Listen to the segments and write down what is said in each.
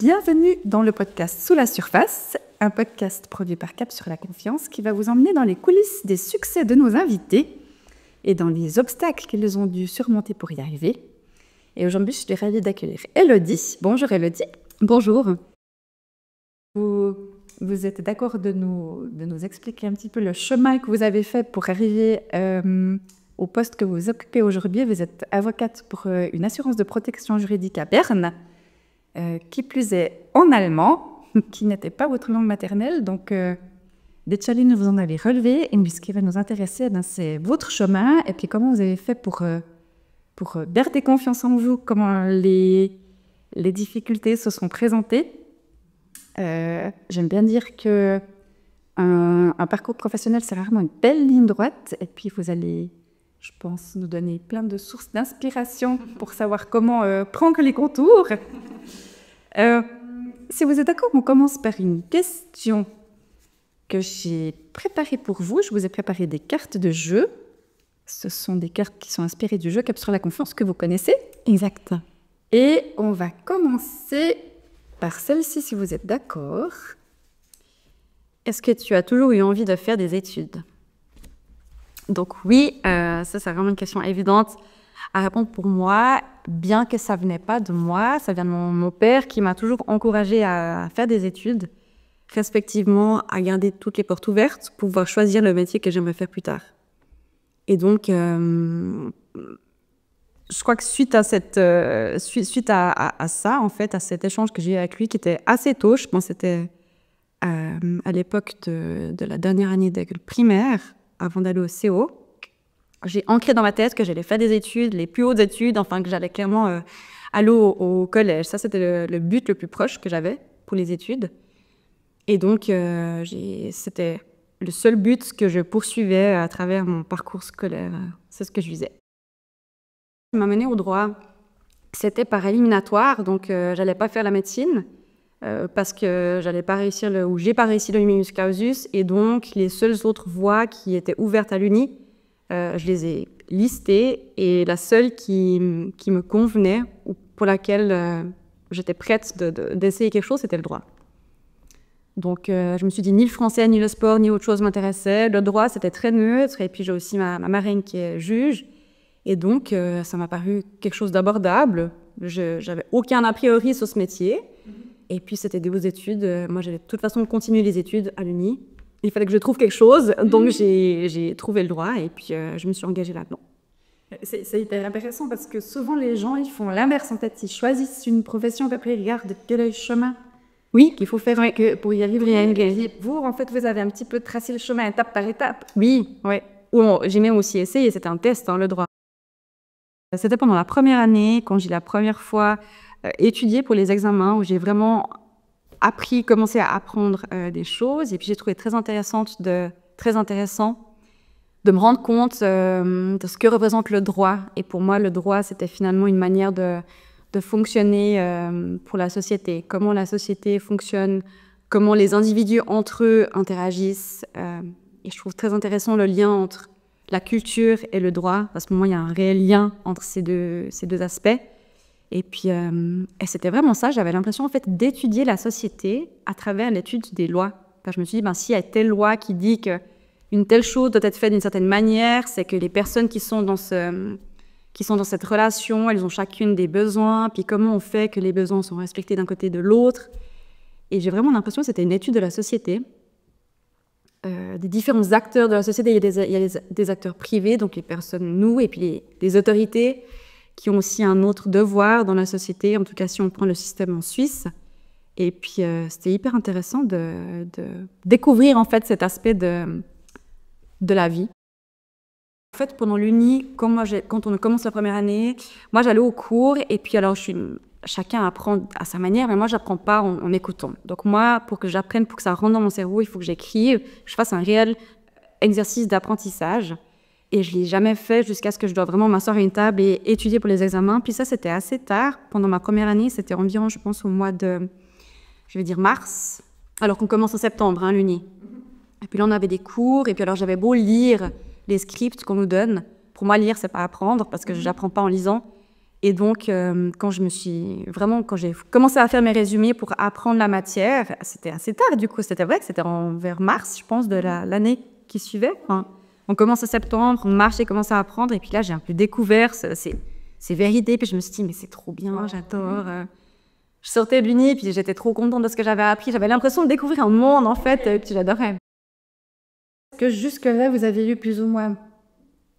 Bienvenue dans le podcast Sous la surface, un podcast produit par Cap sur la confiance qui va vous emmener dans les coulisses des succès de nos invités et dans les obstacles qu'ils ont dû surmonter pour y arriver. Et aujourd'hui, je suis ravie d'accueillir Élodie. Bonjour Élodie. Bonjour. Vous êtes d'accord de nous expliquer un petit peu le chemin que vous avez fait pour arriver au poste que vous occupez aujourd'hui. Vous êtes avocate pour une assurance de protection juridique à Berne, qui plus est en allemand, qui n'était pas votre langue maternelle. Donc, des challenges, vous en avez relevé. Et ce qui va nous intéresser, c'est votre chemin et puis comment vous avez fait pour garder confiance en vous, comment les difficultés se sont présentées. J'aime bien dire que un parcours professionnel, c'est rarement une belle ligne droite. Et puis, vous allez, je pense, nous donner plein de sources d'inspiration pour savoir comment prendre les contours. Si vous êtes d'accord, on commence par une question que j'ai préparée pour vous. Je vous ai préparé des cartes de jeu. Ce sont des cartes qui sont inspirées du jeu Cap sur la confiance que vous connaissez. Exact. Et on va commencer par celle-ci, si vous êtes d'accord. Est-ce que tu as toujours eu envie de faire des études? Donc oui, ça c'est vraiment une question évidente à répondre pour moi, bien que ça ne venait pas de moi, ça vient de mon père qui m'a toujours encouragée à faire des études, respectivement à garder toutes les portes ouvertes pour pouvoir choisir le métier que j'aimerais faire plus tard. Et donc, je crois que suite à ça, en fait, à cet échange que j'ai eu avec lui, qui était assez tôt, je pense que c'était à l'époque de la dernière année d'école primaire, avant d'aller au CO, j'ai ancré dans ma tête que j'allais faire des études, les plus hautes études, enfin que j'allais clairement aller au collège. Ça, c'était le but le plus proche que j'avais pour les études. Et donc, c'était le seul but que je poursuivais à travers mon parcours scolaire. C'est ce que je visais. Ce qui m'a menée au droit, c'était par éliminatoire, donc j'allais pas faire la médecine parce que j'allais pas réussir ou j'ai pas réussi le numerus clausus, et donc les seules autres voies qui étaient ouvertes à l'Uni, je les ai listées, et la seule qui me convenait ou pour laquelle j'étais prête d'essayer quelque chose, c'était le droit. Donc, je me suis dit, ni le français, ni le sport, ni autre chose m'intéressait. Le droit, c'était très neutre. Et puis, j'ai aussi ma marraine qui est juge. Et donc, ça m'a paru quelque chose d'abordable. Je n'avais aucun a priori sur ce métier. Et puis, c'était des hautes études. Moi, j'allais de toute façon continuer les études à l'Uni. Il fallait que je trouve quelque chose. Donc, j'ai trouvé le droit. Et puis, je me suis engagée là-dedans. C'est hyper intéressant parce que souvent, les gens, ils font l'inverse. En fait, ils choisissent une profession, puis après, ils regardent quel est le chemin. Oui, qu'il faut faire pour y arriver. Vous, en fait, vous avez un petit peu tracé le chemin étape par étape. Oui, ouais. J'ai même aussi essayé, c'était un test, le droit. C'était pendant la première année, quand j'ai la première fois étudié pour les examens, où j'ai vraiment commencé à apprendre des choses. Et puis j'ai trouvé très intéressant de me rendre compte de ce que représente le droit. Et pour moi, le droit, c'était finalement une manière de fonctionner pour la société, comment la société fonctionne, comment les individus entre eux interagissent. Et je trouve très intéressant le lien entre la culture et le droit, parce que pour moi, il y a un réel lien entre ces deux aspects. Et puis, c'était vraiment ça, j'avais l'impression en fait d'étudier la société à travers l'étude des lois. Je me suis dit, s'il y a telle loi qui dit qu'une telle chose doit être faite d'une certaine manière, c'est que les personnes qui sont dans cette relation, elles ont chacune des besoins, puis comment on fait que les besoins sont respectés d'un côté et de l'autre. Et j'ai vraiment l'impression que c'était une étude de la société, des différents acteurs de la société. Il y a des acteurs privés, donc les personnes, nous, et puis les autorités, qui ont aussi un autre devoir dans la société, en tout cas si on prend le système en Suisse. Et puis c'était hyper intéressant de découvrir en fait cet aspect de la vie. En fait, pendant l'Uni, quand on commence la première année, moi j'allais au cours, et puis alors chacun apprend à sa manière, mais moi j'apprends pas en écoutant. Donc moi, pour que j'apprenne, pour que ça rentre dans mon cerveau, il faut que j'écrive, que je fasse un réel exercice d'apprentissage. Et je l'ai jamais fait jusqu'à ce que je dois vraiment m'asseoir à une table et étudier pour les examens. Puis ça, c'était assez tard. Pendant ma première année, c'était environ, je pense, au mois de, mars, alors qu'on commence en septembre, l'Uni. Et puis là, on avait des cours, et puis alors j'avais beau lire les scripts qu'on nous donne. Pour moi, lire, c'est pas apprendre, parce que je n'apprends pas en lisant. Et donc, quand j'ai commencé à faire mes résumés pour apprendre la matière, c'était assez tard, du coup, c'était vrai que c'était vers mars, je pense, de l'année qui suivait. Enfin, on commence en septembre, en mars, j'ai commencé à apprendre, et puis là, j'ai un peu découvert ces vérités, puis je me suis dit, mais c'est trop bien, j'adore. Je sortais de l'uni, puis j'étais trop contente de ce que j'avais appris, j'avais l'impression de découvrir un monde, en fait, et puis j'adorais. Est-ce que jusque-là, vous avez eu plus ou moins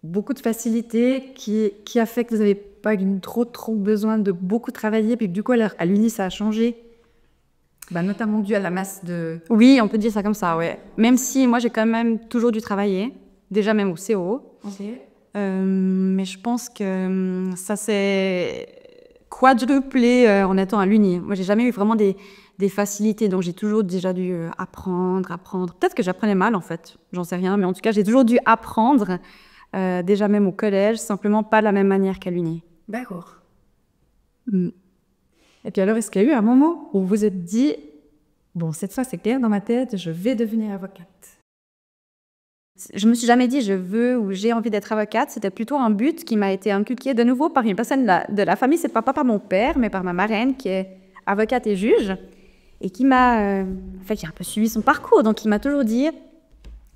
beaucoup de facilité qui a fait que vous n'avez pas eu trop besoin de beaucoup travailler, puis que du coup, à l'Uni, ça a changé, notamment dû à la masse de... Oui, on peut dire ça comme ça, ouais. Même si moi, j'ai quand même toujours dû travailler, déjà même au CO. Okay. Mais je pense que ça s'est quadruplé en étant à l'Uni. Moi, j'ai jamais eu vraiment des facilités, donc j'ai toujours déjà dû apprendre. Peut-être que j'apprenais mal, en fait, j'en sais rien, mais en tout cas, j'ai toujours dû apprendre. Déjà même au collège, simplement pas de la même manière qu'à l'uni. D'accord. Et puis alors, est-ce qu'il y a eu un moment où vous vous êtes dit, bon, cette fois c'est clair dans ma tête, je vais devenir avocate? Je me suis jamais dit je veux ou j'ai envie d'être avocate, c'était plutôt un but qui m'a été inculqué de nouveau par une personne de la famille, c'est pas par mon père, mais par ma marraine qui est avocate et juge, et qui m'a, en fait, j'ai un peu suivi son parcours, donc il m'a toujours dit,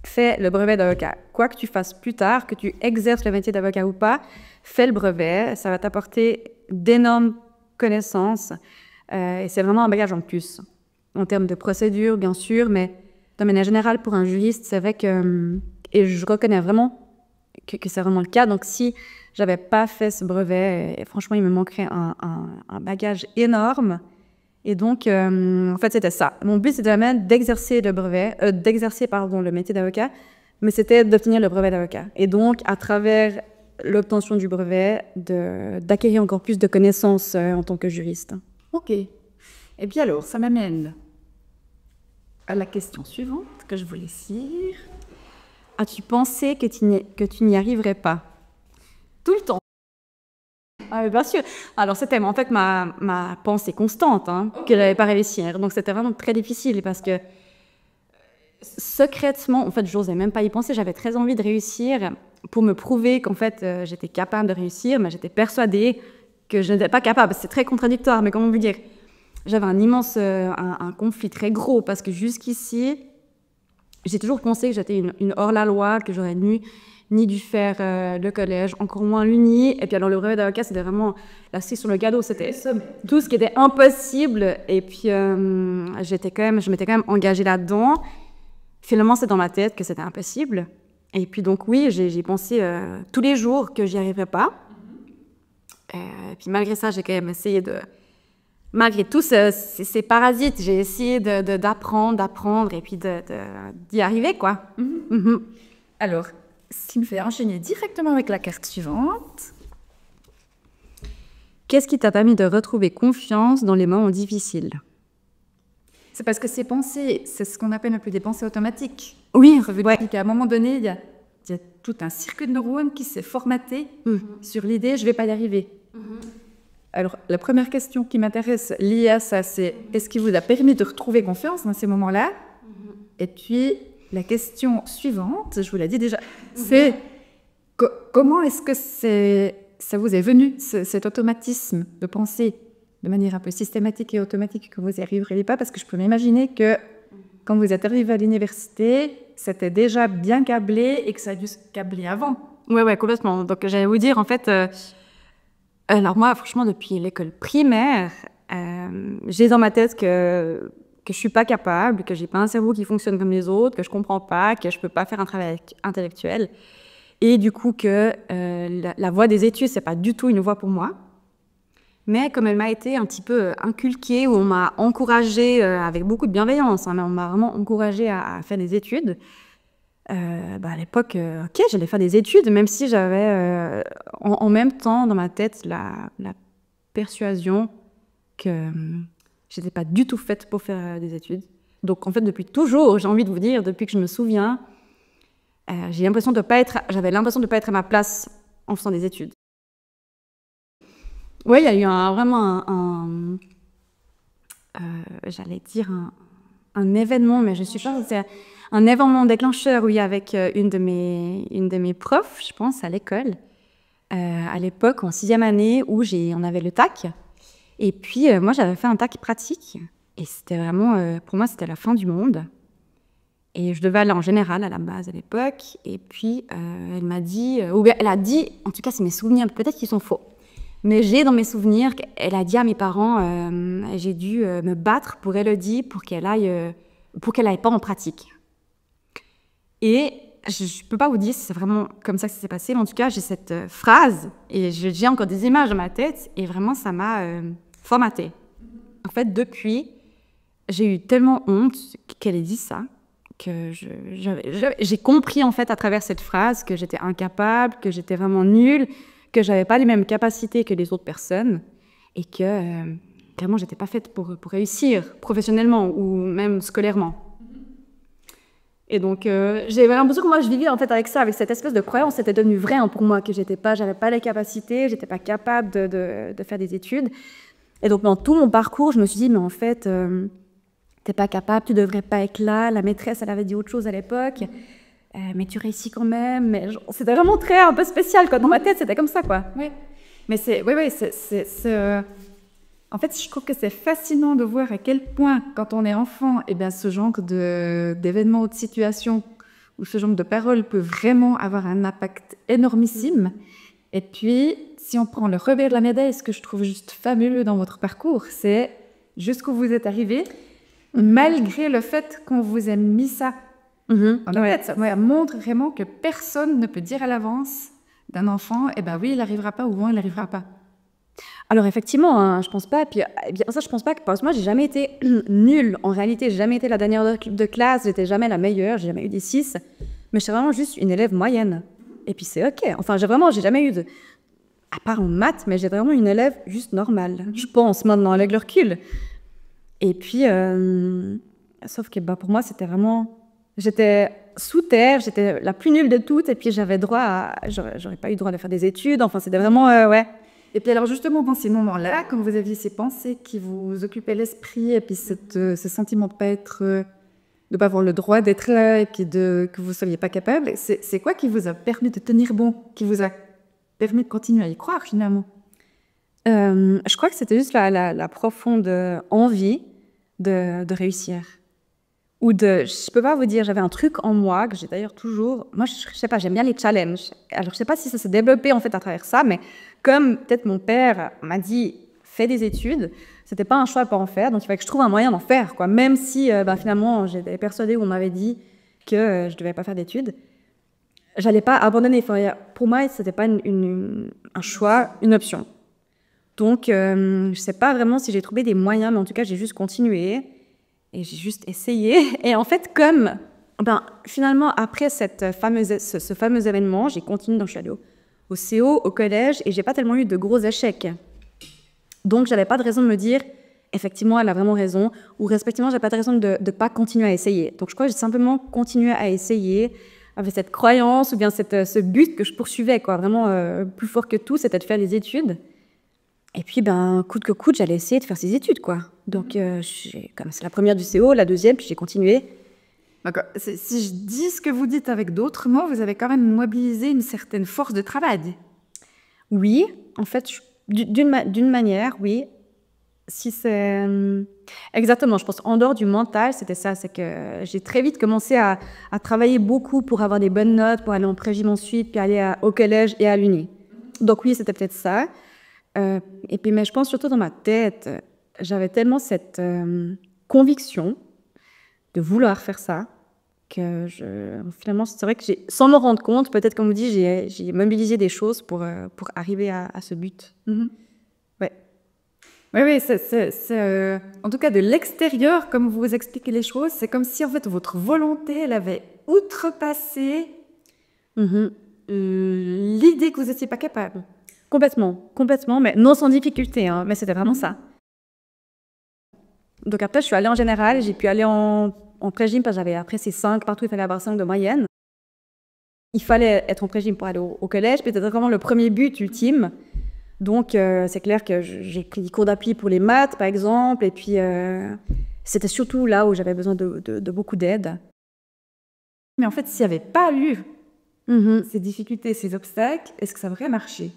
fais le brevet d'avocat. Quoi que tu fasses plus tard, que tu exerces le métier d'avocat ou pas, fais le brevet. Ça va t'apporter d'énormes connaissances. Et c'est vraiment un bagage en plus. En termes de procédure, bien sûr, mais de manière générale, pour un juriste, c'est vrai que... Et je reconnais vraiment que c'est vraiment le cas. Donc, si j'avais pas fait ce brevet, franchement, il me manquerait un bagage énorme. Et donc, en fait, c'était ça. Mon but, c'était même d'exercer le métier d'avocat, mais c'était d'obtenir le brevet d'avocat. Et donc, à travers l'obtention du brevet, d'acquérir encore plus de connaissances en tant que juriste. Ok. Et bien alors, ça m'amène à la question suivante que je voulais dire. As-tu pensé que tu n'y arriverais pas? Tout le temps. Ah, bien sûr. Alors, c'était en fait ma pensée constante, que je n'allais pas réussir. Donc, c'était vraiment très difficile parce que secrètement, en fait, je n'osais même pas y penser. J'avais très envie de réussir pour me prouver qu'en fait, j'étais capable de réussir, mais j'étais persuadée que je n'étais pas capable. C'est très contradictoire, mais comment vous dire? J'avais un conflit très gros parce que jusqu'ici, j'ai toujours pensé que j'étais une hors-la-loi, que j'aurais ni dû faire le collège, encore moins l'uni. Et puis alors le brevet d'avocat, c'était vraiment la cerise sur le gâteau. C'était tout ce qui était impossible. Et puis je m'étais quand même engagée là-dedans. Finalement, c'est dans ma tête que c'était impossible. Et puis donc oui, j'ai pensé tous les jours que j'y arriverais pas. Et puis malgré ça, j'ai quand même essayé malgré tous ces parasites, j'ai essayé d'apprendre et puis d'y arriver, quoi. Alors, ce qui me fait enchaîner directement avec la carte suivante. Qu'est-ce qui t'a permis de retrouver confiance dans les moments difficiles? C'est parce que ces pensées, c'est ce qu'on appelle un peu des pensées automatiques. Oui, ouais. À un moment donné, il y a tout un circuit de neurones qui s'est formaté sur l'idée « je ne vais pas y arriver ». Alors, la première question qui m'intéresse liée à ça, c'est est-ce qui vous a permis de retrouver confiance dans ces moments-là? Et puis, la question suivante, je vous l'ai dit déjà, c'est comment est-ce que ça vous est venu, cet automatisme de penser de manière un peu systématique et automatique que vous n'y arriverez pas? Parce que je peux m'imaginer que quand vous êtes arrivé à l'université, c'était déjà bien câblé et que ça a dû se câbler avant. Oui, complètement. Donc, j'allais vous dire, en fait... Alors moi, franchement, depuis l'école primaire, j'ai dans ma tête que je suis pas capable, que j'ai pas un cerveau qui fonctionne comme les autres, que je comprends pas, que je peux pas faire un travail intellectuel. Et du coup, que la voie des études, c'est pas du tout une voie pour moi. Mais comme elle m'a été un petit peu inculquée, où on m'a encouragée avec beaucoup de bienveillance, mais on m'a vraiment encouragée à faire des études. À l'époque, ok, j'allais faire des études, même si j'avais en même temps dans ma tête la persuasion que j'étais pas du tout faite pour faire des études. Donc en fait, depuis toujours, j'ai envie de vous dire, depuis que je me souviens, j'avais l'impression de pas être à ma place en faisant des études. Oui, il y a eu j'allais dire un événement, mais je suis pas... C'est un événement déclencheur, oui, avec une de mes profs, je pense, à l'école, à l'époque, en 6e année, où on avait le TAC. Et puis, moi, j'avais fait un TAC pratique. Et c'était vraiment, pour moi, c'était la fin du monde. Et je devais aller en général à la base à l'époque. Et puis, elle m'a dit, ou bien elle a dit, en tout cas, c'est mes souvenirs, peut-être qu'ils sont faux. Mais j'ai dans mes souvenirs qu'elle a dit à mes parents, j'ai dû me battre pour Elodie pour qu'elle aille pas en pratique. Et je ne peux pas vous dire si c'est vraiment comme ça que ça s'est passé, mais en tout cas, j'ai cette phrase et j'ai encore des images dans ma tête et vraiment, ça m'a formaté. En fait, depuis, j'ai eu tellement honte qu'elle ait dit ça que j'ai compris en fait à travers cette phrase que j'étais incapable, que j'étais vraiment nulle, que j'avais pas les mêmes capacités que les autres personnes et que clairement, j'étais pas faite pour réussir professionnellement ou même scolairement. Et donc, j'ai l'impression que moi, je vivais en fait avec ça, avec cette espèce de croyance, c'était devenu vrai pour moi, que j'avais pas les capacités, j'étais pas capable de faire des études. Et donc, dans tout mon parcours, je me suis dit, mais en fait, t'es pas capable, tu devrais pas être là. La maîtresse, elle avait dit autre chose à l'époque, mais tu réussis quand même. Mais c'était vraiment un peu spécial, quoi. Dans ma tête, c'était comme ça, quoi. Oui, mais en fait, je trouve que c'est fascinant de voir à quel point, quand on est enfant, eh bien, ce genre d'événements ou de situations où ce genre de paroles peut vraiment avoir un impact énormissime. Et puis, si on prend le revers de la médaille, ce que je trouve juste fabuleux dans votre parcours, c'est jusqu'où vous êtes arrivé, malgré le fait qu'on vous ait mis ça en tête. Ça montre vraiment que personne ne peut dire à l'avance d'un enfant, eh ben oui, il n'arrivera pas ou bon, il n'arrivera pas. Alors effectivement, hein, je pense pas. Puis ça, je pense pas que parce que moi, j'ai jamais été nulle. En réalité, j'ai jamais été la dernière de classe. J'étais jamais la meilleure. J'ai jamais eu des 6. Mais j'étais vraiment juste une élève moyenne. Et puis c'est ok. Enfin, j'ai jamais eu à part en maths, mais j'étais vraiment une élève juste normale. Je pense maintenant avec le recul. Et puis, sauf que pour moi, c'était vraiment, j'étais sous terre. J'étais la plus nulle de toutes. Et puis j'avais droit j'aurais pas eu droit de faire des études. Enfin, c'était vraiment ouais. Et puis alors justement, dans ces moments-là, quand vous aviez ces pensées qui vous occupaient l'esprit, et puis ce sentiment de pas avoir le droit d'être là, et puis que vous ne soyez pas capable, c'est quoi qui vous a permis de tenir bon, qui vous a permis de continuer à y croire finalement? Je crois que c'était juste la profonde envie de réussir. Je peux pas vous dire, j'avais un truc en moi que j'ai d'ailleurs toujours. Moi, je sais pas, j'aime bien les challenges. Alors, je sais pas si ça s'est développé en fait à travers ça, mais comme peut-être mon père m'a dit, fais des études, c'était pas un choix de pas en faire, donc il fallait que je trouve un moyen d'en faire, quoi. Même si finalement, j'étais persuadée où on m'avait dit que je devais pas faire d'études, j'allais pas abandonner. Enfin, pour moi, c'était pas un choix, une option. Donc, je sais pas vraiment si j'ai trouvé des moyens, mais en tout cas, j'ai juste continué. Et j'ai juste essayé. Et en fait, finalement, après ce fameux événement, j'ai continué. Donc, je suis allée au CO, au collège, et j'ai pas tellement eu de gros échecs. Donc, j'avais pas de raison de me dire, effectivement, elle a vraiment raison, ou respectivement, j'avais pas de raison de pas continuer à essayer. Donc, je crois que j'ai simplement continué à essayer avec cette croyance, ou bien ce but que je poursuivais, quoi. Vraiment, plus fort que tout, c'était de faire les études. Et puis, coûte que coûte, j'allais essayer de faire ces études, quoi. Donc, comme c'est la première du CO, la deuxième, puis j'ai continué. D'accord. Si je dis ce que vous dites avec d'autres mots, vous avez quand même mobilisé une certaine force de travail. Oui, en fait, d'une manière, oui. Si c'est... Exactement, je pense en dehors du mental, c'était ça, c'est que j'ai très vite commencé à travailler beaucoup pour avoir des bonnes notes, pour aller en pré-gym ensuite, puis aller au collège et à l'uni. Donc oui, c'était peut-être ça. Et puis, mais je pense surtout dans ma tête, j'avais tellement cette conviction de vouloir faire ça que finalement, c'est vrai que sans me rendre compte, peut-être comme vous dites, j'ai mobilisé des choses pour arriver à ce but. Ouais. Oui, en tout cas de l'extérieur, comme vous expliquez les choses, c'est comme si en fait votre volonté, elle avait outrepassé l'idée que vous n'étiez pas capable. Complètement, mais non sans difficulté, hein, mais c'était vraiment ça. Donc après, je suis allée en général, j'ai pu aller en pré-gym parce que j'avais après ces 5, partout il fallait avoir 5 de moyenne. Il fallait être en pré-gym pour aller au collège, puis c'était vraiment le premier but ultime. Donc c'est clair que j'ai pris des cours d'appui pour les maths, par exemple, et puis c'était surtout là où j'avais besoin de beaucoup d'aide. Mais en fait, s'il n'y avait pas eu ces difficultés, ces obstacles, est-ce que ça aurait marché?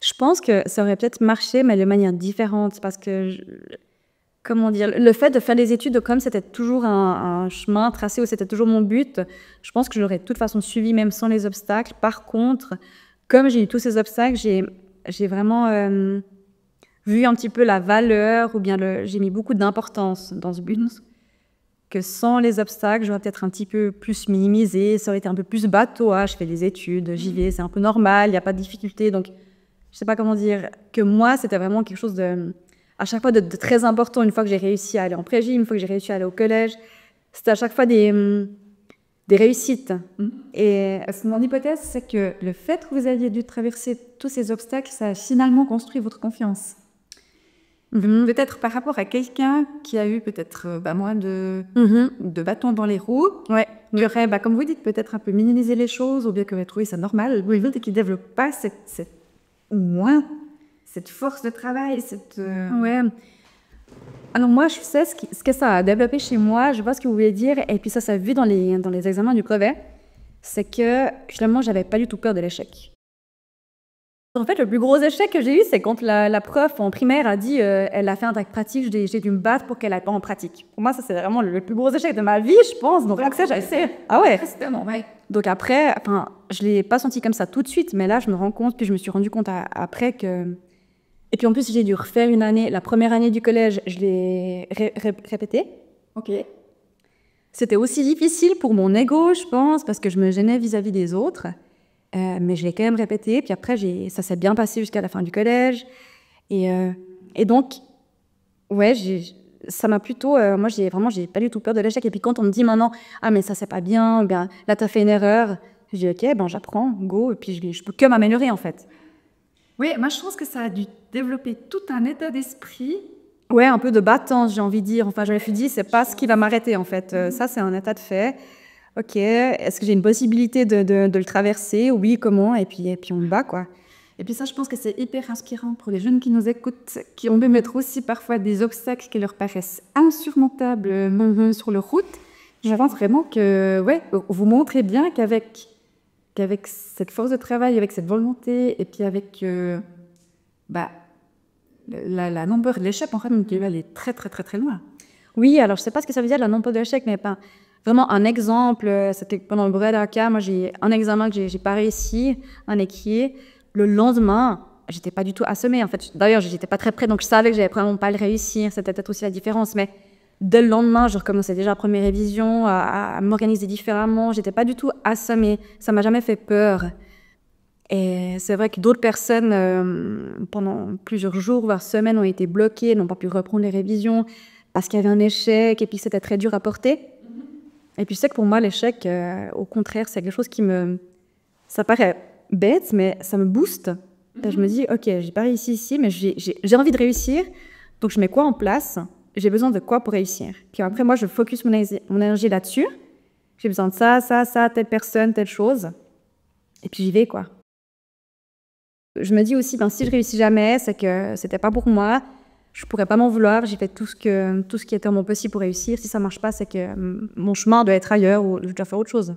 Je pense que ça aurait peut-être marché, mais de manière différente, parce que, comment dire, le fait de faire des études, comme c'était toujours un chemin tracé, où c'était toujours mon but, je pense que je l'aurais de toute façon suivi, même sans les obstacles. Par contre, comme j'ai eu tous ces obstacles, j'ai vraiment vu un petit peu la valeur, ou bien j'ai mis beaucoup d'importance dans ce but. Que sans les obstacles, j'aurais peut-être un petit peu plus minimisé, ça aurait été un peu plus bateau, je fais des études, j'y vais, c'est un peu normal, il n'y a pas de difficulté, donc je sais pas comment dire, que moi, c'était vraiment quelque chose à chaque fois de très important. Une fois que j'ai réussi à aller en pré-gym, une fois que j'ai réussi à aller au collège, c'était à chaque fois des réussites. Et mon hypothèse, c'est que le fait que vous aviez dû traverser tous ces obstacles, ça a finalement construit votre confiance. Peut-être par rapport à quelqu'un qui a eu peut-être moins de bâtons dans les roues, il aurait, comme vous dites, peut-être un peu minimisé les choses, ou bien qu'il aurait trouvé ça normal, et qu'il ne développe pas cette force de travail, Ouais. Alors moi, je sais ce que ça a développé chez moi, je vois ce que vous voulez dire, et puis ça s'est vu dans les examens du brevet, c'est que finalement, j'avais pas du tout peur de l'échec. En fait, le plus gros échec que j'ai eu, c'est quand la prof en primaire a dit elle a fait un bac pratique, j'ai dû me battre pour qu'elle aille pas en pratique. Pour moi, ça, c'est vraiment le plus gros échec de ma vie, je pense. Donc, là, j'ai essayé. Ah ouais. Donc après, je l'ai pas senti comme ça tout de suite, mais là, je me rends compte, puis je me suis rendu compte après que... Et puis en plus, j'ai dû refaire une année, la première année du collège, je l'ai répétée. Ok. C'était aussi difficile pour mon ego, je pense, parce que je me gênais vis-à-vis des autres. Mais je l'ai quand même répété, puis après, ça s'est bien passé jusqu'à la fin du collège. Et donc, ouais, ça m'a plutôt... moi, j'ai pas du tout peur de l'échec. Et puis quand on me dit maintenant, ah, mais ça, c'est pas bien, bien là, t'as fait une erreur, je dis, ok, j'apprends, go, et puis je peux que m'améliorer, en fait. Oui, moi, je pense que ça a dû développer tout un état d'esprit. Ouais, un peu de battance, j'ai envie de dire. Enfin, je me suis dit, c'est pas ce qui va m'arrêter, en fait. Ça, c'est un état de fait. Ok, est-ce que j'ai une possibilité de le traverser? Oui, comment? Et puis on bat, quoi. Et puis ça, je pense que c'est hyper inspirant pour les jeunes qui nous écoutent, qui ont pu mettre aussi parfois des obstacles qui leur paraissent insurmontables sur leur route. Je pense vraiment que, vous montrez bien qu'avec cette force de travail, avec cette volonté, et puis avec la nombre d'échecs, en fait, on peut aller très, très, très, très loin. Oui, alors je sais pas ce que ça veut dire, la nombre d'échecs, mais vraiment un exemple, c'était pendant le brevet d'ACA, moi j'ai un examen que j'ai pas réussi, un équier. Le lendemain, j'étais pas du tout assommée, en fait. D'ailleurs, j'étais pas très près, donc je savais que j'allais probablement pas le réussir, c'était peut-être aussi la différence, mais dès le lendemain, je recommençais déjà la première révision, à m'organiser différemment, j'étais pas du tout assommée, ça m'a jamais fait peur. Et c'est vrai que d'autres personnes, pendant plusieurs jours, voire semaines, ont été bloquées, n'ont pas pu reprendre les révisions parce qu'il y avait un échec et puis c'était très dur à porter. Et puis c'est que pour moi, l'échec, au contraire, c'est quelque chose ça paraît bête, mais ça me booste. Et je me dis, ok, j'ai pas réussi ici, mais j'ai envie de réussir, donc je mets quoi en place? J'ai besoin de quoi pour réussir? Puis après, moi, je focus mon énergie là-dessus. J'ai besoin de ça, telle personne, telle chose. Et puis j'y vais, quoi. Je me dis aussi, si je réussis jamais, c'est que c'était pas pour moi. Je pourrais pas m'en vouloir. J'ai fait tout ce qui était en mon possible pour réussir. Si ça marche pas, c'est que mon chemin doit être ailleurs ou je dois faire autre chose.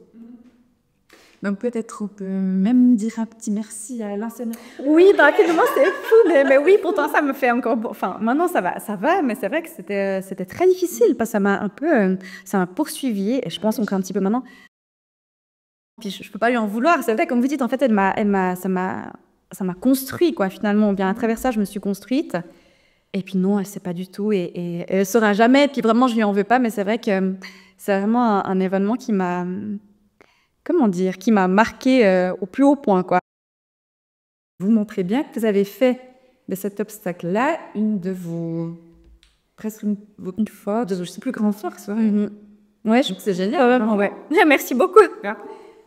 Donc peut-être on peut même dire un petit merci à l'enseignant. Oui, finalement c'est fou, mais oui, pourtant ça me fait encore... Enfin, maintenant ça va, mais c'est vrai que c'était très difficile parce que ça m'a poursuivi et je pense encore un petit peu maintenant. Puis je peux pas lui en vouloir. C'est vrai, comme vous dites, en fait, ça m'a construit, quoi, finalement. Bien à travers ça, je me suis construite. Et puis non, elle sait pas du tout et elle saura jamais. Puis vraiment, je lui en veux pas, mais c'est vrai que c'est vraiment un événement qui m'a... Comment dire? Qui m'a marqué au plus haut point, quoi. Vous montrez bien que vous avez fait de cet obstacle-là presque une force, je sais plus grande force. Ouais, c'est génial. Ouais. Merci beaucoup.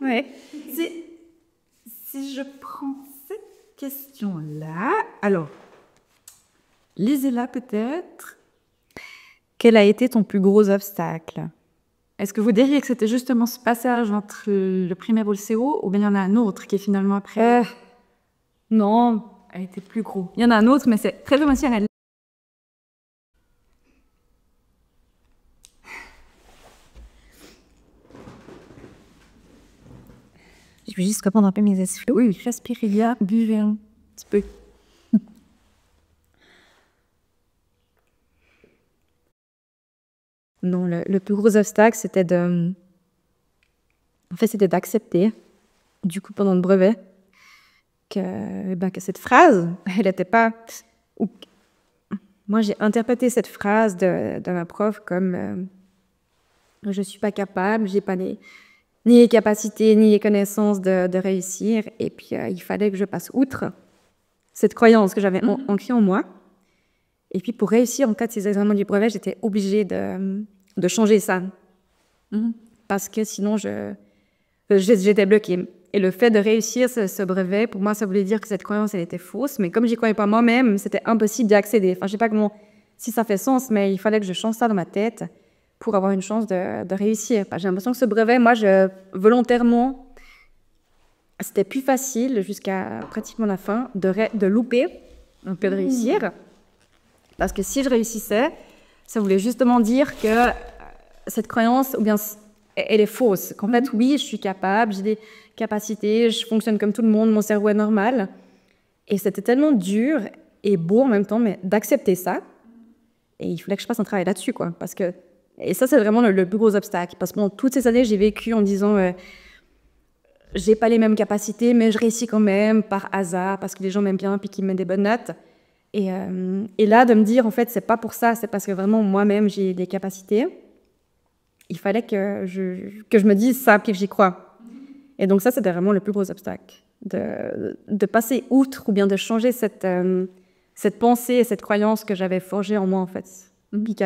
Ouais. Si je prends cette question-là, alors, lisez-la peut-être. Quel a été ton plus gros obstacle? Est-ce que vous diriez que c'était justement ce passage entre le primaire ou le CO, ou bien il y en a un autre qui est finalement après Non, a été plus gros? Il y en a un autre, mais c'est très émotionnel. Je vais juste reprendre un peu mes essuie. Oui, respirez bien, buvez un petit peu. Non, le plus gros obstacle, c'était c'était d'accepter, du coup, pendant le brevet, que cette phrase, elle n'était pas... Moi, j'ai interprété cette phrase de ma prof comme je ne suis pas capable, j'ai pas ni les capacités, ni les connaissances de réussir. Et puis, il fallait que je passe outre cette croyance que j'avais ancrée en moi. Et puis, pour réussir en cas de ces examens du brevet, j'étais obligée de changer ça. Parce que sinon, j'étais bloquée. Et le fait de réussir ce brevet, pour moi, ça voulait dire que cette croyance, elle était fausse. Mais comme j'y croyais pas moi-même, c'était impossible d'y accéder. Enfin, je sais pas si ça fait sens, mais il fallait que je change ça dans ma tête pour avoir une chance de réussir. J'ai l'impression que ce brevet, moi, volontairement, c'était plus facile jusqu'à pratiquement la fin de louper un peu de réussir. Parce que si je réussissais, ça voulait justement dire que cette croyance, ou bien elle est fausse. Qu'en fait, oui, je suis capable, j'ai des capacités, je fonctionne comme tout le monde, mon cerveau est normal. Et c'était tellement dur et beau en même temps, mais d'accepter ça. Et il fallait que je fasse un travail là-dessus, quoi. Et ça, c'est vraiment le plus gros obstacle. Parce que pendant toutes ces années, j'ai vécu en disant j'ai pas les mêmes capacités, mais je réussis quand même par hasard, parce que les gens m'aiment bien, puis qu'ils me mettent des bonnes notes. Et là, de me dire, en fait, c'est pas pour ça, c'est parce que vraiment, moi-même, j'ai des capacités. Il fallait que je me dise ça, puis que j'y crois. Et donc ça, c'était vraiment le plus gros obstacle. De passer outre, ou bien de changer cette pensée et cette croyance que j'avais forgée en moi, en fait. Puis qui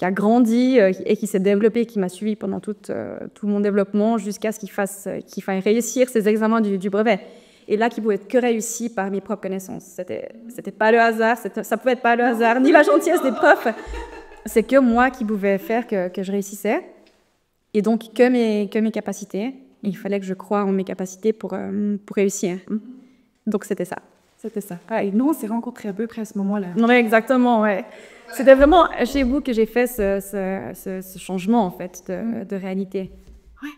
a grandi et qui s'est développée, qui m'a suivi pendant tout mon développement, jusqu'à ce qu'il faille réussir ces examens du brevet. Et là, qui pouvait être que réussi par mes propres connaissances. C'était pas le hasard, ça pouvait être pas le hasard, ni la gentillesse des profs. C'est que moi qui pouvais faire que je réussissais. Et donc, que mes capacités. Il fallait que je croie en mes capacités pour réussir. Donc, c'était ça. C'était ça. Ah, et nous, on s'est rencontrés à peu près à ce moment-là. Oui, exactement, ouais. C'était vraiment chez vous que j'ai fait ce changement, en fait, de réalité. Ouais.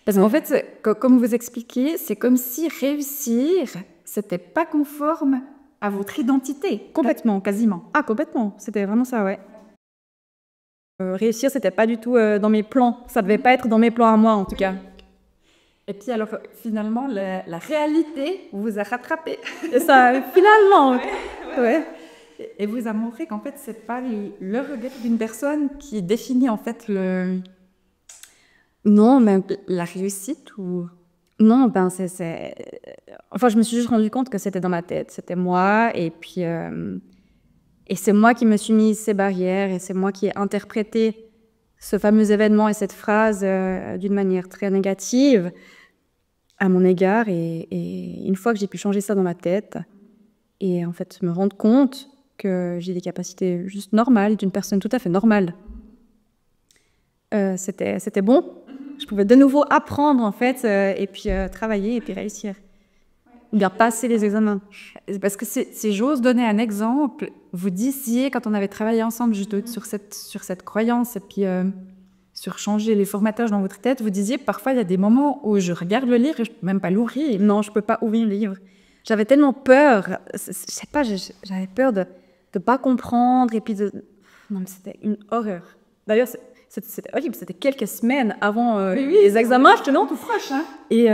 Parce qu'en fait, comme vous expliquiez, c'est comme si réussir, c'était pas conforme à votre identité. Complètement. Quasiment. Ah, complètement. C'était vraiment ça, ouais. Réussir, c'était pas du tout dans mes plans. Ça devait pas être dans mes plans à moi, en tout cas. Et puis alors, finalement, la réalité vous a rattrapé. C'est ça, finalement. Ouais. Et vous a montré qu'en fait, c'est pas le regard d'une personne qui définit en fait le... Non, mais la réussite ou... Non, Enfin, je me suis juste rendu compte que c'était dans ma tête. C'était moi, et puis... Et c'est moi qui me suis mis ces barrières, et c'est moi qui ai interprété ce fameux événement et cette phrase d'une manière très négative à mon égard. Et une fois que j'ai pu changer ça dans ma tête, et en fait me rendre compte que j'ai des capacités juste normales, d'une personne tout à fait normale, c'était bon. Je pouvais de nouveau apprendre, en fait, et puis travailler, et puis réussir. Ou bien passer les examens. Parce que si j'ose donner un exemple, vous disiez, quand on avait travaillé ensemble sur cette croyance, et puis sur changer les formatages dans votre tête, vous disiez, parfois, il y a des moments où je regarde le livre et je ne peux même pas l'ouvrir. Non, je ne peux pas ouvrir le livre. J'avais tellement peur, je sais pas, j'avais peur de ne pas comprendre, et puis non, mais c'était une horreur. D'ailleurs, c'était horrible, c'était quelques semaines avant les examens, je te demande. Tout fraîche, hein. Et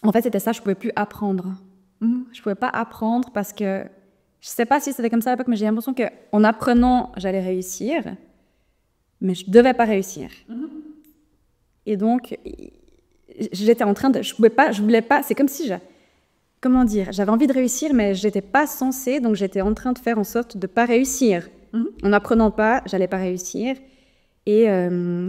en fait, c'était ça, je ne pouvais plus apprendre. Je ne pouvais pas apprendre parce que, je ne sais pas si c'était comme ça à l'époque, mais j'ai l'impression qu'en apprenant, j'allais réussir, mais je ne devais pas réussir. Et donc, j'étais en train de... Je voulais pas, c'est comme si comment dire, j'avais envie de réussir, mais je n'étais pas censée, donc j'étais en train de faire en sorte de ne pas réussir. En n'apprenant pas, je n'allais pas réussir. Et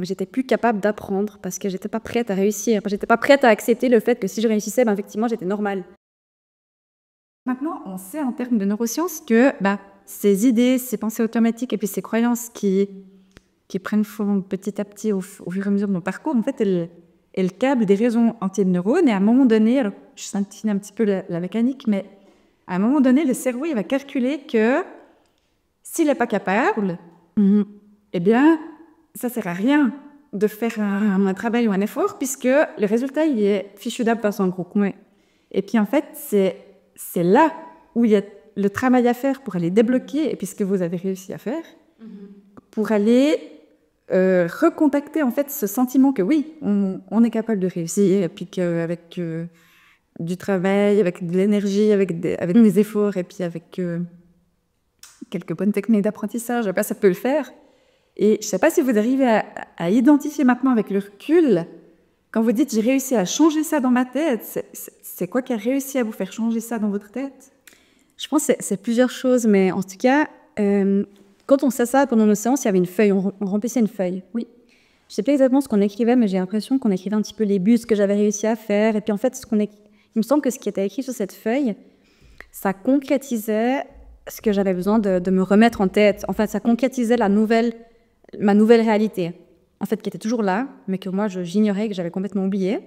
j'étais plus capable d'apprendre parce que j'étais pas prête à réussir. J'étais pas prête à accepter le fait que si je réussissais, effectivement, j'étais normale. Maintenant, on sait en termes de neurosciences que ces idées, ces pensées automatiques et puis ces croyances qui prennent forme petit à petit au fur et à mesure de nos parcours, en fait, elles câblent des réseaux entiers de neurones. Et à un moment donné, alors, je simplifie un petit peu la mécanique, mais à un moment donné, le cerveau, il va calculer que s'il n'est pas capable, eh bien, ça sert à rien de faire un travail ou un effort, puisque le résultat, il est fichu d'avance en gros. Ouais. Et puis en fait, c'est là où il y a le travail à faire pour aller débloquer, et puis ce que vous avez réussi à faire, pour aller recontacter en fait ce sentiment que oui, on est capable de réussir, et puis qu'avec du travail, avec de l'énergie, avec des efforts, et puis avec quelques bonnes techniques d'apprentissage, ça peut le faire. Et je ne sais pas si vous arrivez à identifier maintenant avec le recul, quand vous dites « j'ai réussi à changer ça dans ma tête », c'est quoi qui a réussi à vous faire changer ça dans votre tête? Je pense que c'est plusieurs choses, mais en tout cas, quand on sait ça pendant nos séances, il y avait une feuille, on remplissait une feuille. Oui. Je ne sais pas exactement ce qu'on écrivait, mais j'ai l'impression qu'on écrivait un petit peu les buts, ce que j'avais réussi à faire. Et puis en fait, il me semble que ce qui était écrit sur cette feuille, ça concrétisait ce que j'avais besoin de me remettre en tête. En fait, ça concrétisait ma nouvelle réalité, en fait, qui était toujours là, mais que moi, j'ignorais, que j'avais complètement oublié.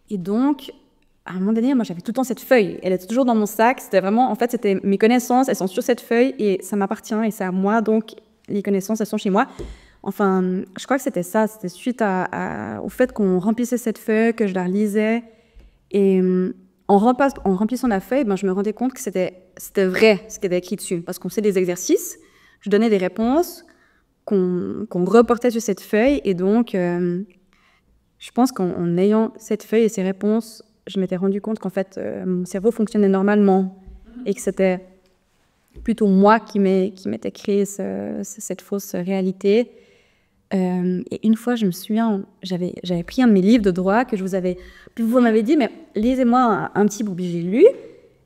Et donc, à un moment donné, moi, j'avais tout le temps cette feuille. Elle était toujours dans mon sac. C'était vraiment, en fait, c'était mes connaissances, elles sont sur cette feuille et ça m'appartient et c'est à moi. Donc, les connaissances, elles sont chez moi. Enfin, je crois que c'était ça. C'était suite au fait qu'on remplissait cette feuille, que je la relisais. Et en remplissant la feuille, je me rendais compte que c'était vrai ce qui était écrit dessus. Parce qu'on faisait des exercices, je donnais des réponses qu'on reportait sur cette feuille. Et donc, je pense qu'en ayant cette feuille et ces réponses, je m'étais rendu compte qu'en fait, mon cerveau fonctionnait normalement et que c'était plutôt moi qui m'étais créé cette fausse réalité. Et une fois, je me souviens, j'avais pris un de mes livres de droit que puis vous m'avez dit, mais lisez-moi un petit bout, j'ai lu,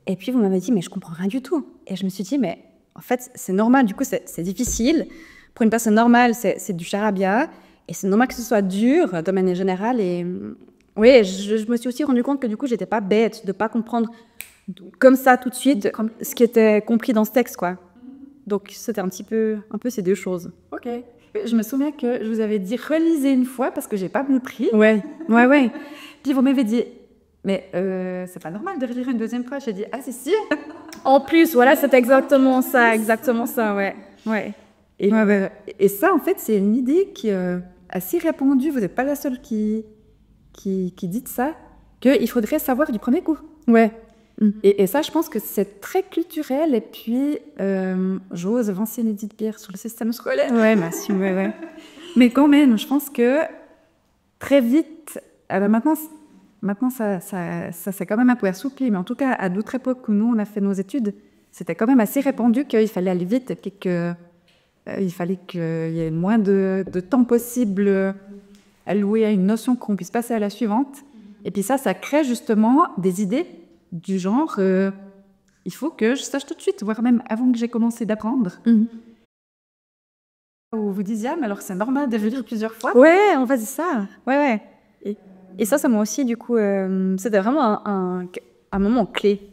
et puis vous m'avez dit, mais je comprends rien du tout. Et je me suis dit, mais en fait, c'est normal, du coup, c'est difficile. Pour une personne normale, c'est du charabia, et c'est normal que ce soit dur de manière générale. Et oui, je me suis aussi rendu compte que du coup, j'étais pas bête de pas comprendre comme ça tout de suite ce qui était compris dans ce texte, quoi. Donc, c'était un peu ces deux choses. Ok. Je me souviens que je vous avais dit relisez une fois parce que j'ai pas compris. Ouais. Puis vous m'avez dit mais c'est pas normal de relire une deuxième fois. J'ai dit ah si. En plus, voilà, c'est exactement ça, ouais. Et ça en fait c'est une idée qui est assez répandue. Vous n'êtes pas la seule qui dit ça, qu'il faudrait savoir du premier coup. Ouais. Et ça, je pense que c'est très culturel. Et puis, j'ose avancer une Edith Pierre sur le système scolaire. Ouais, merci. Ouais. Mais quand même, je pense que très vite, maintenant ça s'est quand même un peu assoupli. Mais en tout cas, à d'autres époques où nous, on a fait nos études, c'était quand même assez répandu qu'il fallait aller vite et qu'il fallait qu'il y ait moins de temps possible alloué à une notion qu'on puisse passer à la suivante. Et puis ça crée justement des idées du genre, il faut que je sache tout de suite, voire même avant que j'ai commencé d'apprendre. Où vous disiez, mais alors c'est normal de lire plusieurs fois. Ouais, en fait, c'est ça. Ouais. Et ça m'a aussi, du coup, c'était vraiment un moment clé,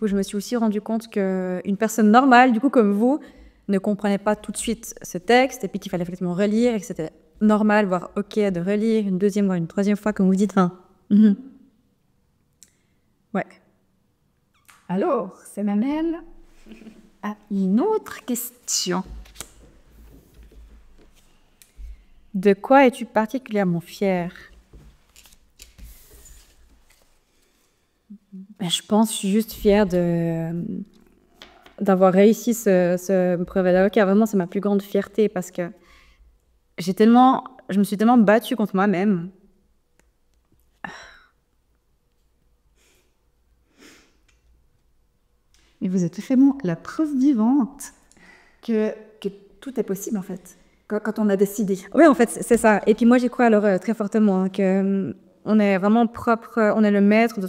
où je me suis aussi rendu compte qu'une personne normale, du coup, comme vous, ne comprenait pas tout de suite ce texte, et puis qu'il fallait effectivement relire, et que c'était normal, voire ok, de relire une deuxième, voire une troisième fois, comme vous dites. Ouais. Alors, ça m'amène à une autre question. De quoi es-tu particulièrement fière? Je pense que je suis juste fière d'avoir réussi ce brevet d'avocat. Vraiment, c'est ma plus grande fierté parce que je me suis tellement battue contre moi-même. Mais vous êtes vraiment la preuve vivante que tout est possible, en fait, quand on a décidé. Oui, en fait, c'est ça. Et puis moi, j'y crois alors très fortement qu'on est vraiment propre, on est le maître de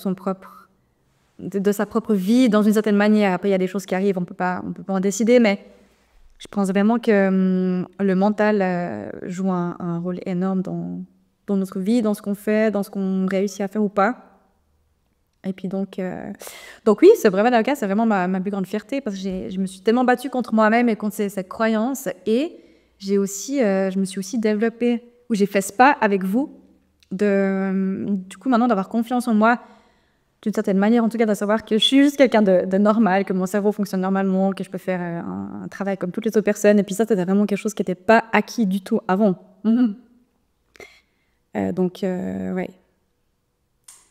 sa propre vie, dans une certaine manière. Après, il y a des choses qui arrivent, on peut pas en décider, mais je pense vraiment que le mental joue un rôle énorme dans notre vie, dans ce qu'on fait, dans ce qu'on réussit à faire ou pas. Et puis donc oui, ce brevet d'avocat, c'est vraiment ma plus grande fierté parce que je me suis tellement battue contre moi-même et contre cette croyance. Et je me suis aussi développée, où j'ai fait ce pas avec vous, du coup maintenant d'avoir confiance en moi, d'une certaine manière, en tout cas, de savoir que je suis juste quelqu'un de normal, que mon cerveau fonctionne normalement, que je peux faire un travail comme toutes les autres personnes. Et puis ça, c'était vraiment quelque chose qui n'était pas acquis du tout avant. Donc, ouais.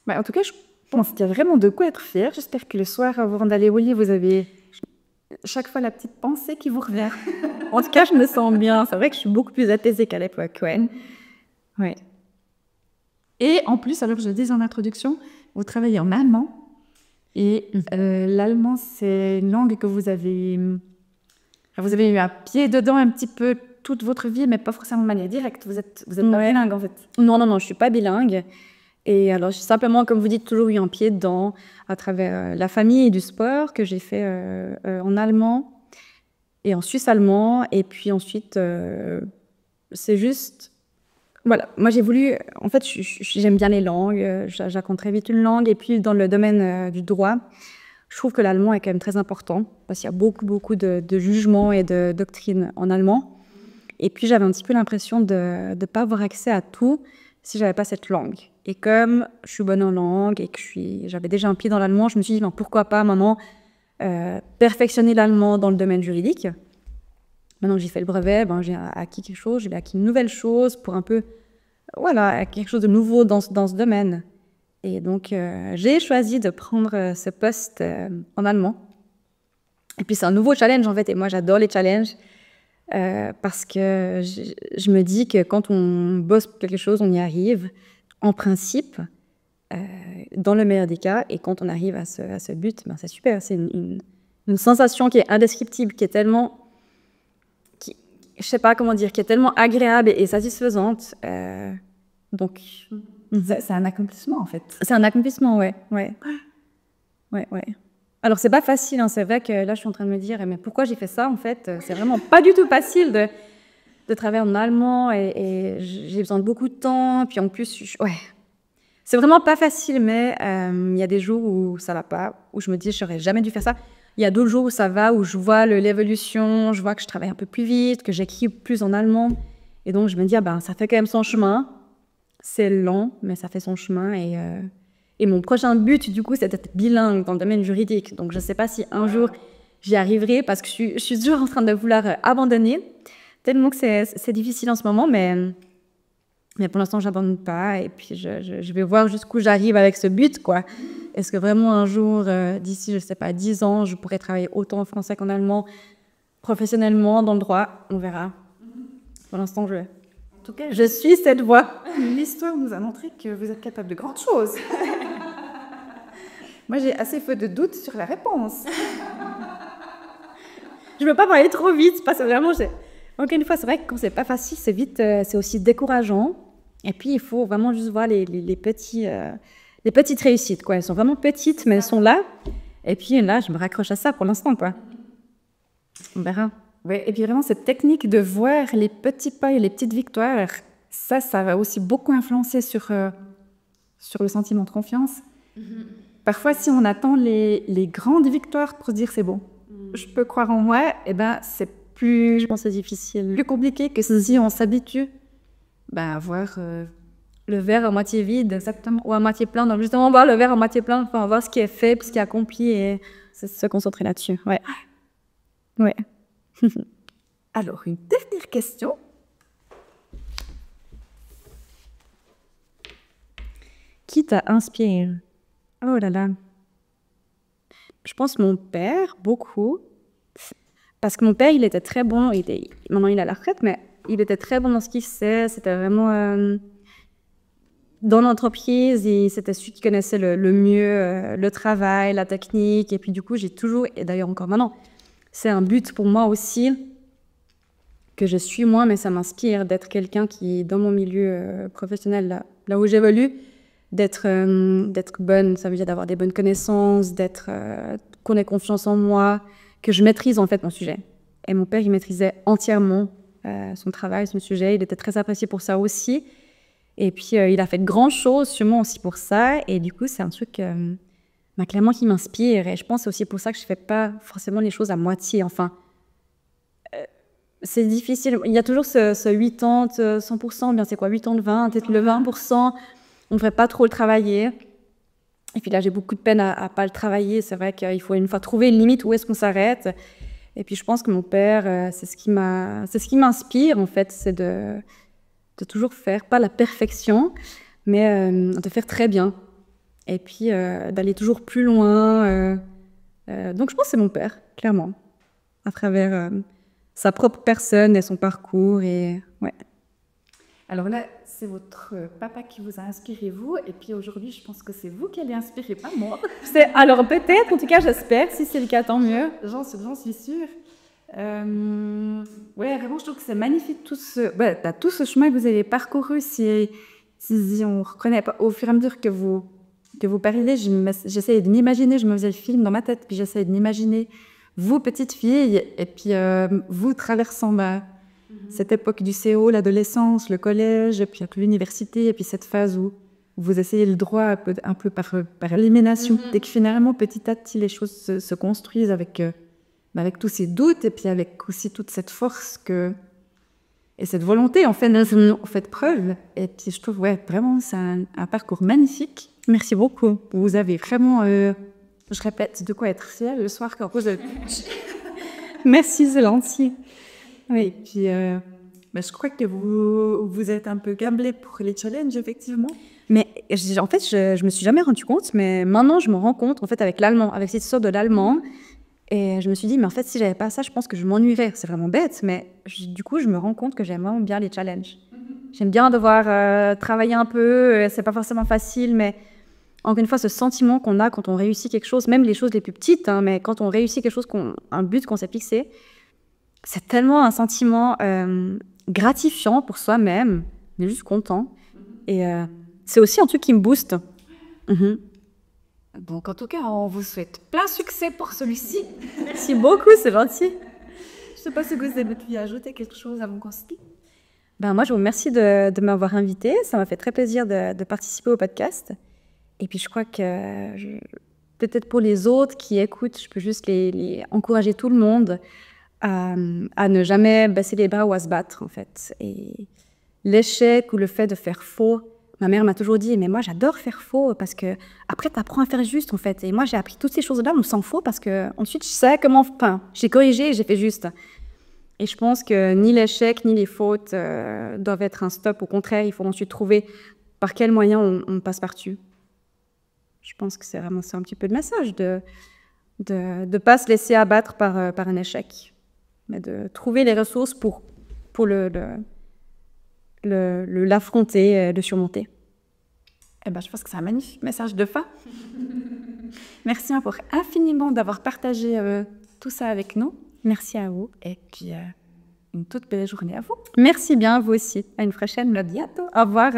Bah, en tout cas, je pense qu'il y a vraiment de quoi être fier. J'espère que le soir, avant d'aller au lit, vous avez chaque fois la petite pensée qui vous revient. En tout cas, je me sens bien. C'est vrai que je suis beaucoup plus apaisée qu'à l'époque. Ouais. Ouais. Et en plus, alors je le disais en introduction, vous travaillez en allemand. Et l'allemand, c'est une langue que vous avez eu un pied dedans un petit peu toute votre vie, mais pas forcément de manière directe. Vous êtes pas bilingue, en fait. Non, je ne suis pas bilingue. Et alors, j'ai simplement, comme vous dites, toujours eu un pied dedans à travers la famille et du sport que j'ai fait en allemand et en suisse allemand. Et puis ensuite, c'est juste... Voilà, moi j'ai voulu... En fait, j'aime bien les langues. J'apprends très vite une langue. Et puis, dans le domaine du droit, je trouve que l'allemand est quand même très important parce qu'il y a beaucoup de jugements et de doctrines en allemand. Et puis, j'avais un petit peu l'impression de ne pas avoir accès à tout si je n'avais pas cette langue. Et comme je suis bonne en langue et que j'avais déjà un pied dans l'allemand, je me suis dit, ben, pourquoi pas maintenant perfectionner l'allemand dans le domaine juridique. Maintenant que j'ai fait le brevet, ben, j'ai acquis quelque chose, j'ai acquis une nouvelle chose pour un peu, voilà, quelque chose de nouveau dans ce domaine. Et donc, j'ai choisi de prendre ce poste en allemand. Et puis, c'est un nouveau challenge, en fait, et moi, j'adore les challenges parce que je me dis que quand on bosse pour quelque chose, on y arrive, en principe, dans le meilleur des cas, et quand on arrive à ce but, ben, c'est super. C'est une sensation qui est indescriptible, qui est tellement... je sais pas comment dire, qui est tellement agréable et satisfaisante. Donc, c'est un accomplissement, en fait. C'est un accomplissement, ouais. Alors, c'est pas facile, hein. C'est vrai que là, je suis en train de me dire, mais pourquoi j'ai fait ça, en fait? C'est vraiment pas du tout facile de travailler en allemand et j'ai besoin de beaucoup de temps. Puis en plus, ouais. C'est vraiment pas facile, mais il y a des jours où ça va pas, où je me dis, j'aurais jamais dû faire ça. Il y a d'autres jours où ça va, où je vois l'évolution, je vois que je travaille un peu plus vite, que j'écris plus en allemand. Et donc, je me dis, ah ben, ça fait quand même son chemin. C'est lent, mais ça fait son chemin. Et mon prochain but, du coup, c'est d'être bilingue dans le domaine juridique. Donc, je ne sais pas si un jour j'y arriverai, parce que je suis toujours en train de vouloir abandonner, tellement que c'est difficile en ce moment, mais pour l'instant, je n'abandonne pas. Et puis, je vais voir jusqu'où j'arrive avec ce but, quoi. Est-ce que vraiment un jour, d'ici, je ne sais pas, 10 ans, je pourrais travailler autant en français qu'en allemand, professionnellement, dans le droit? On verra. Pour l'instant, en tout cas, je suis cette voie. L'histoire nous a montré que vous êtes capable de grandes choses. Moi, j'ai assez peu de doutes sur la réponse. Je ne veux pas parler trop vite, parce que vraiment, encore une fois, c'est vrai que quand c'est pas facile, c'est vite, c'est aussi décourageant. Et puis, il faut vraiment juste voir les petites réussites, quoi. Elles sont vraiment petites, mais elles sont là. Et puis là, je me raccroche à ça pour l'instant, quoi. On verra. Ouais, et puis vraiment, cette technique de voir les petits pas et les petites victoires, ça va aussi beaucoup influencer sur le sentiment de confiance. Parfois, si on attend les grandes victoires pour se dire c'est bon, je peux croire en moi, eh ben, c'est plus, je pense que c'est difficile, plus compliqué que si on s'habitue à voir le verre à moitié vide, exactement, ou à moitié plein. Donc justement, voir le verre à moitié plein, enfin, voir ce qui est fait, puis ce qui est accompli, et se concentrer là-dessus. Ouais. Ouais. Alors, une dernière question. Qui t'a inspiré? Oh là là. Je pense mon père, beaucoup. Parce que mon père, il était très bon. Maintenant, il est à la retraite, mais il était très bon dans ce qu'il faisait. C'était vraiment dans l'entreprise. Et c'était celui qui connaissait le mieux le travail, la technique. Et puis, du coup, j'ai toujours, et d'ailleurs encore maintenant, c'est un but pour moi aussi, que je suis moi, mais ça m'inspire d'être quelqu'un qui, dans mon milieu professionnel, là où j'évolue, d'être bonne. Ça veut dire d'avoir des bonnes connaissances, qu'on ait confiance en moi, que je maîtrise en fait mon sujet. Et mon père, il maîtrisait entièrement son travail, son sujet. Il était très apprécié pour ça aussi. Et puis, il a fait de grandes choses, sûrement aussi pour ça. Et du coup, c'est un truc clairement qui m'inspire. Et je pense que c'est aussi pour ça que je ne fais pas forcément les choses à moitié. Enfin, c'est difficile. Il y a toujours ce 80, 100%, bien c'est quoi, 80-20, peut-être le 20%. On ne devrait pas trop le travailler. Et puis là, j'ai beaucoup de peine à ne pas le travailler. C'est vrai qu'il faut une fois trouver une limite où est-ce qu'on s'arrête. Et puis, je pense que mon père, c'est ce qui m'inspire, en fait, c'est de toujours faire, pas la perfection, mais de faire très bien. Et puis d'aller toujours plus loin. Donc je pense que c'est mon père, clairement, à travers sa propre personne et son parcours. Et, ouais. Alors là, c'est votre papa qui vous a inspiré, vous, et puis aujourd'hui, je pense que c'est vous qui allez inspirer, pas moi. Alors peut-être, en tout cas, j'espère. Si c'est le cas, tant mieux. J'en suis sûre. Ouais, vraiment, je trouve que c'est magnifique tout ce chemin que vous avez parcouru. Si on reconnaît pas, au fur et à mesure que vous parliez, j'essayais de m'imaginer, je me faisais le film dans ma tête, puis j'essayais de m'imaginer vous, petite fille, et puis vous traversant cette époque du CO, l'adolescence, le collège, et puis l'université, et puis cette phase où vous essayez le droit un peu par élimination, et que finalement, petit à petit, les choses se construisent avec tous ces doutes, et puis avec aussi toute cette force et cette volonté, en fait preuve. Et puis je trouve, ouais, vraiment, c'est un parcours magnifique. Merci beaucoup. Vous avez vraiment, je répète, de quoi être fière le soir quand vous êtes... Merci, c'est gentil. Oui. Et puis, je crois que vous êtes un peu câblée pour les challenges, effectivement. Mais en fait, je me suis jamais rendu compte, mais maintenant, je me rends compte, en fait, avec l'allemand, avec cette histoire de l'allemand. Et je me suis dit, mais en fait, si j'avais pas ça, je pense que je m'ennuierais. C'est vraiment bête, mais du coup, je me rends compte que j'aime vraiment bien les challenges. J'aime bien devoir travailler un peu, c'est pas forcément facile, mais encore une fois, ce sentiment qu'on a quand on réussit quelque chose, même les choses les plus petites, hein, mais quand on réussit quelque chose, un but qu'on s'est fixé, c'est tellement un sentiment gratifiant pour soi-même, on est juste content. Et c'est aussi un truc qui me booste. Donc, en tout cas, on vous souhaite plein succès pour celui-ci. Merci beaucoup, c'est gentil. Je ne sais pas si vous avez pu ajouter quelque chose avant qu'on se quitte. Moi, je vous remercie de m'avoir invitée. Ça m'a fait très plaisir de participer au podcast. Et puis, je crois que peut-être pour les autres qui écoutent, je peux juste les encourager tout le monde à ne jamais baisser les bras ou à se battre, en fait. Et l'échec ou le fait de faire faux, ma mère m'a toujours dit, mais moi, j'adore faire faux parce que après, tu apprends à faire juste, en fait. Et moi, j'ai appris toutes ces choses-là, mais sans faux, parce que ensuite, je sais comment... Enfin, j'ai corrigé et j'ai fait juste. Et je pense que ni l'échec, ni les fautes doivent être un stop. Au contraire, il faut ensuite trouver par quels moyens on passe par-dessus. Je pense que c'est vraiment ça un petit peu le message, de ne pas se laisser abattre par un échec, mais de trouver les ressources pour l'affronter, le surmonter. Je pense que c'est un magnifique message de fin. Merci encore infiniment d'avoir partagé tout ça avec nous. Merci à vous. Et puis, une toute belle journée à vous. Merci bien, vous aussi. À une prochaine. À bientôt. Au revoir.